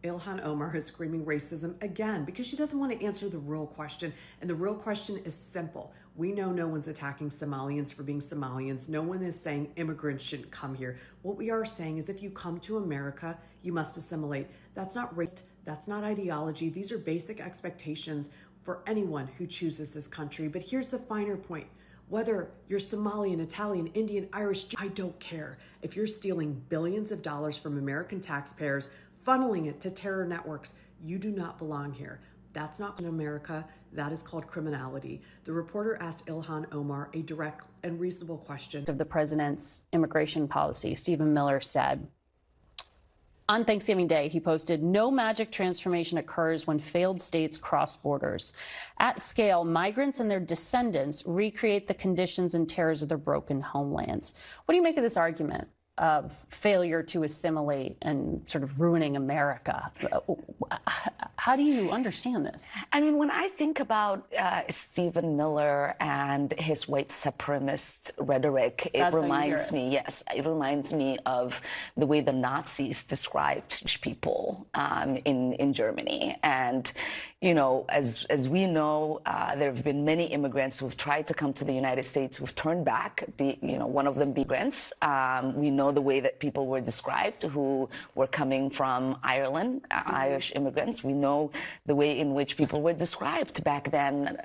Ilhan Omar is screaming racism again because she doesn't want to answer the real question. And the real question is simple. We know no one's attacking Somalians for being Somalians. No one is saying immigrants shouldn't come here. What we are saying is if you come to America, you must assimilate. That's not race. That's not ideology. These are basic expectations for anyone who chooses this country. But here's the finer point. Whether you're Somalian, Italian, Indian, Irish, I don't care. If you're stealing billions of dollars from American taxpayers, funneling it to terror networks, you do not belong here. That's not in America. That is called criminality. The reporter asked Ilhan Omar a direct and reasonable question. Of the president's immigration policy, Stephen Miller said, on Thanksgiving Day, he posted, "No magic transformation occurs when failed states cross borders. At scale, migrants and their descendants recreate the conditions and terrors of their broken homelands." What do you make of this argument of failure to assimilate and sort of ruining America? How do you understand this? I mean, when I think about Stephen Miller and his white supremacist rhetoric, it reminds me, yes, it reminds me of the way the Nazis described people in Germany. And, you know, as we know, there have been many immigrants who have tried to come to the United States who've turned back, one of them immigrants. We know the way that people were described who were coming from Ireland, Irish immigrants. We know the way in which people were described back then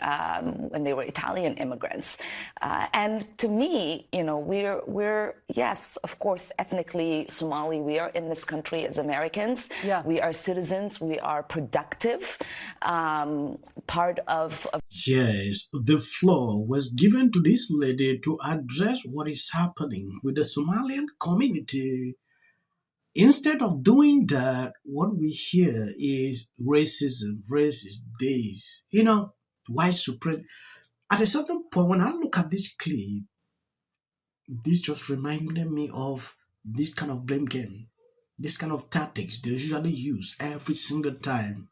when they were Italian immigrants. And to me, you know, we're yes, of course, ethnically Somali. We are in this country as Americans. Yeah. We are citizens. We are productive. Part of... Yes, the floor was given to this lady to address what is happening with the Somalian community. Instead of doing that, what we hear is racism, racist days, you know, white supremacy. At a certain point, when I look at this clip, this just reminded me of this kind of blame game, this kind of tactics they usually use every single time.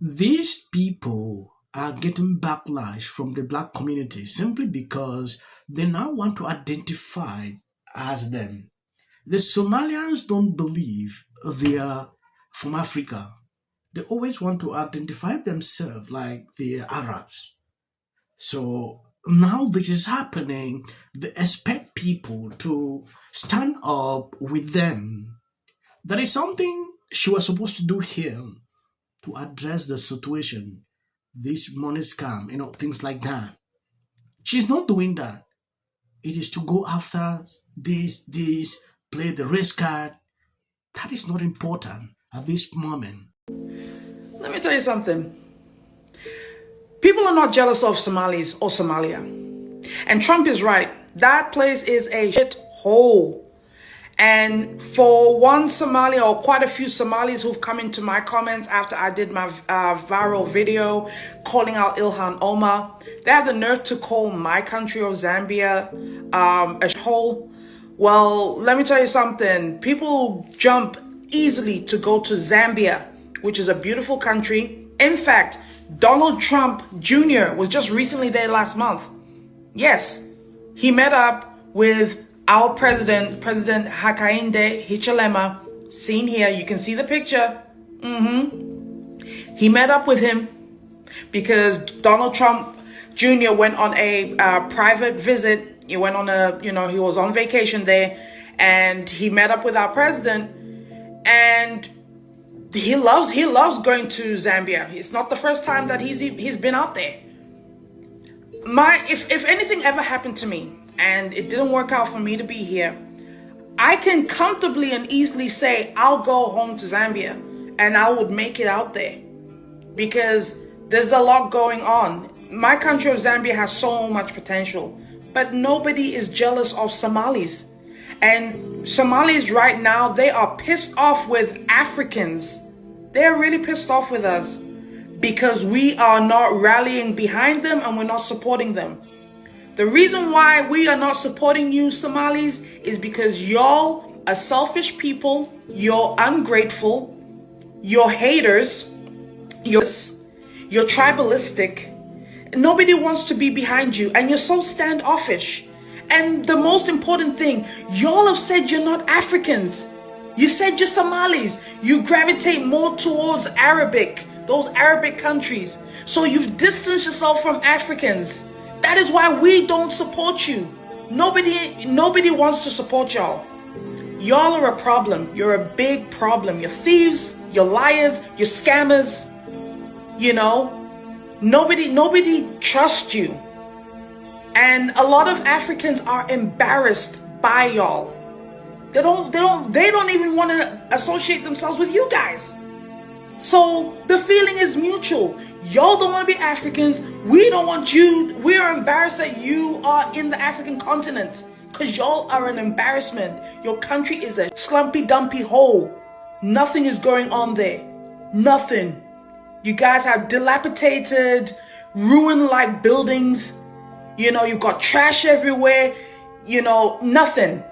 These people are getting backlash from the black community simply because they now want to identify as them. The Somalians don't believe they are from Africa. They always want to identify themselves like the Arabs. So now this is happening. They expect people to stand up with them. There is something she was supposed to do here to address the situation. This money scam, you know, things like that. She's not doing that. It is to go after this, play the race card. That is not important at this moment. Let me tell you something. People are not jealous of Somalis or Somalia. And Trump is right. That place is a shit hole. And for one Somali or quite a few Somalis who've come into my comments after I did my viral video calling out Ilhan Omar, they have the nerve to call my country of Zambia a shit hole. Well, let me tell you something. People jump easily to go to Zambia, which is a beautiful country. In fact, Donald Trump Jr. was just recently there last month. Yes, he met up with our President Hakainde Hichilema, seen here. You can see the picture. He met up with him because Donald Trump Jr. went on a private visit. He went on he was on vacation there, and he met up with our president, and he loves going to Zambia. It's not the first time that he's been out there. If anything ever happened to me and it didn't work out for me to be here, I can comfortably and easily say I'll go home to Zambia and I would make it out there because there's a lot going on. My country of Zambia has so much potential. But nobody is jealous of Somalis. And Somalis right now, they are pissed off with Africans. They're really pissed off with us because we are not rallying behind them and we're not supporting them. The reason why we are not supporting you Somalis is because y'all are selfish people, you're ungrateful, you're haters, you're tribalistic. Nobody wants to be behind you, and you're so standoffish. And the most important thing, y'all have said you're not Africans. You said you're Somalis. You gravitate more towards Arabic, those Arabic countries. So you've distanced yourself from Africans. That is why we don't support you. Nobody wants to support y'all. Y'all are a problem. You're a big problem. You're thieves, you're liars, you're scammers. You know, nobody trusts you. And a lot of Africans are embarrassed by y'all. They don't even want to associate themselves with you guys. So the feeling is mutual. Y'all don't want to be Africans. We don't want you. We are embarrassed that you are in the African continent because y'all are an embarrassment. Your country is a slumpy dumpy hole. Nothing is going on there. Nothing. You guys have dilapidated, ruin-like buildings. You know, you've got trash everywhere. You know, nothing.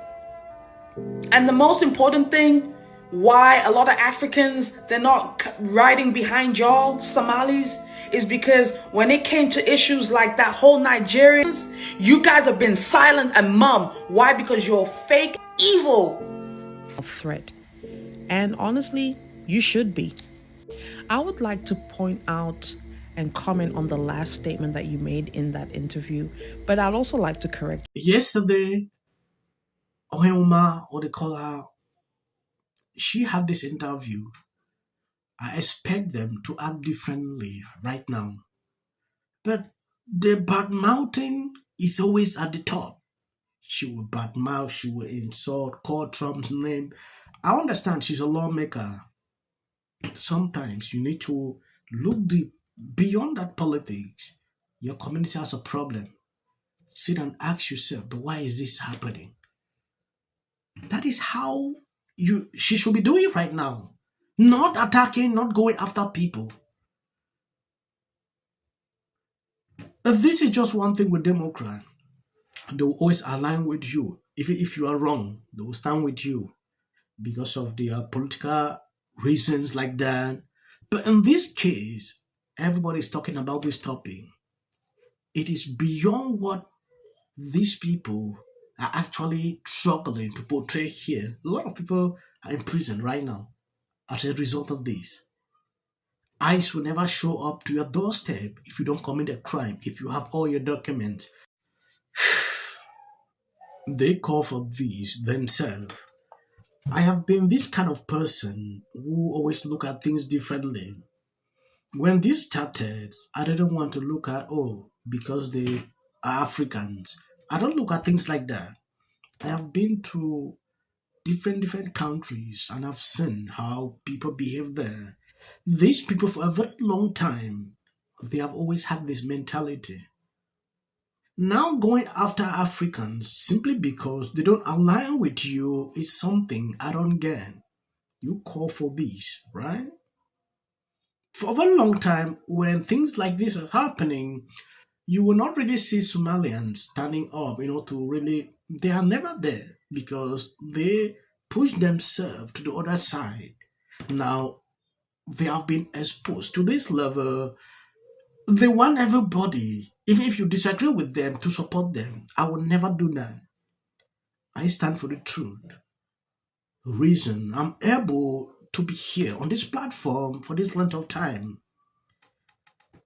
And the most important thing, why a lot of Africans, they're not riding behind y'all, Somalis, is because when it came to issues like that whole Nigerians, you guys have been silent and mum. Why? Because you're fake evil. Threat. And honestly, you should be. I would like to point out and comment on the last statement that you made in that interview, but I'd also like to correct. Yesterday, IIhan Omar, or they call her, she had this interview. I expect them to act differently right now. But the bad mouthing is always at the top. She will badmouth, she will insult, call Trump's name. I understand she's a lawmaker. Sometimes you need to look deep beyond that politics. Your community has a problem. Sit and ask yourself, but why is this happening? That is how she should be doing right now. Not attacking, not going after people. This is just one thing with Democrats. They will always align with you. If you are wrong, they will stand with you because of their political reasons like that. But in this case, everybody is talking about this topic. It is beyond what these people are actually struggling to portray here. A lot of people are in prison right now as a result of this. ICE will never show up to your doorstep if you don't commit a crime, if you have all your documents. They call for these themselves. I have been this kind of person who always look at things differently. When this started, I didn't want to look at, because they are Africans. I don't look at things like that. I have been to different countries and I've seen how people behave there. These people, for a very long time, they have always had this mentality. Now going after Africans simply because they don't align with you is something I don't get. You call for this, right? For a very long time, when things like this are happening, you will not really see Somalians standing up, to really, they are never there because they push themselves to the other side. Now, they have been exposed to this level. They want everybody, even if you disagree with them, to support them. I will never do that. I stand for the truth. The reason I'm able to be here on this platform for this length of time.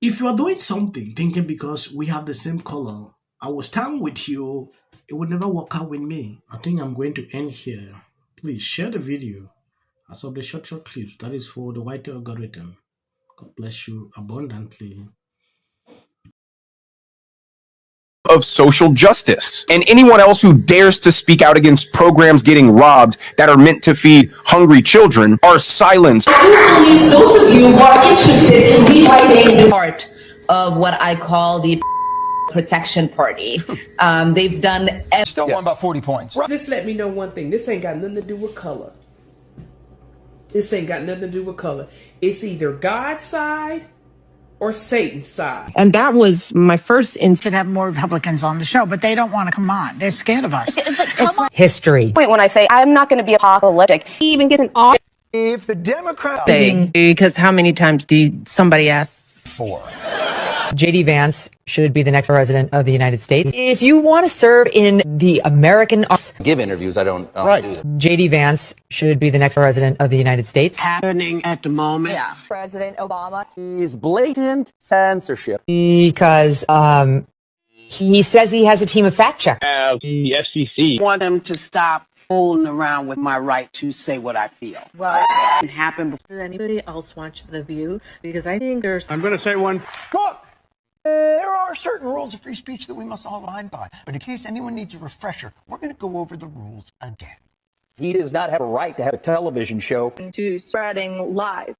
If you are doing something thinking because we have the same color, I will stand with you, it will never work out with me. I think I'm going to end here. Please share the video. As of the short clips, that is for the white algorithm. God bless you abundantly. Of social justice, and anyone else who dares to speak out against programs getting robbed that are meant to feed hungry children are silenced. I do believe those of you who are interested in rewriting this part of what I call the protection party. They've done. Still won about 40 points. This let me know one thing. This ain't got nothing to do with color. This ain't got nothing to do with color. It's either God's side or Satan's side. And that was my first instinct. Should have more Republicans on the show, but they don't want to come on. They're scared of us. It's like history. Wait, when I say I'm not going to be apocalyptic, he even gets an off. If the Democrats Because how many times do somebody asks? 4. JD Vance should be the next president of the United States. If you want to serve in the American... Give interviews, I don't do them. JD Vance should be the next president of the United States. Happening at the moment. Yeah. President Obama is blatant censorship. Because he says he has a team of fact checkers. The FCC want them to stop fooling around with my right to say what I feel. Well, it happened before. Does anybody else watch The View? Because I think there's... I'm going to say one. Look, there are certain rules of free speech that we must all abide by. But in case anyone needs a refresher, we're going to go over the rules again. He does not have a right to have a television show. to spreading lies.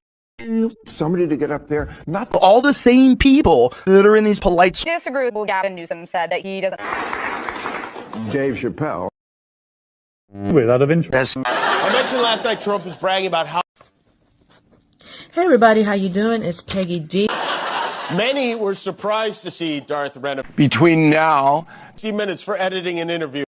Somebody to get up there, not all the same people that are in these polite... Disagree with what Gavin Newsom said that he doesn't... Dave Chappelle. Without of interest. I mentioned last night Trump was bragging about how... Hey everybody, how you doing? It's Peggy D. Many were surprised to see Darth Renoved. Between now... 60 minutes for editing an interview.